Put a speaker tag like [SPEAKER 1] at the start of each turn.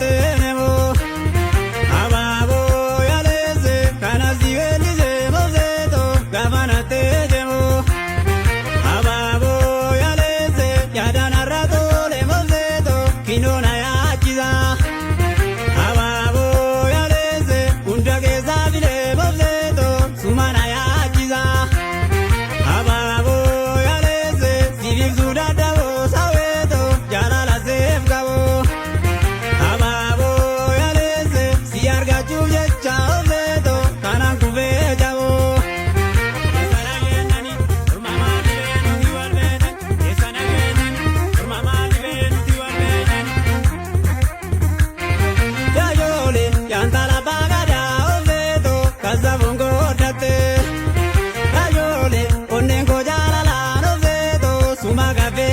[SPEAKER 1] tenemo. Ababo yaleze kanasi elize mozeto gavana tejemo. Ababo yaleze yadana rato le mozeto kinona yachiza. Ababo yaleze undageza vile mozeto sumana yachiza. Ababo yaleze sivim sudada wo saweto jalala zefgabo. Ababo yaleze siarga chuje chao zeto kanan kuve jabo. Esana genani urmama divenu diwalbeden. Esana genani urmama divenu diwalbeden. Yayole yantala bagada ozeto kasabongo date. Yayole onengo jalala ozeto sumaga ve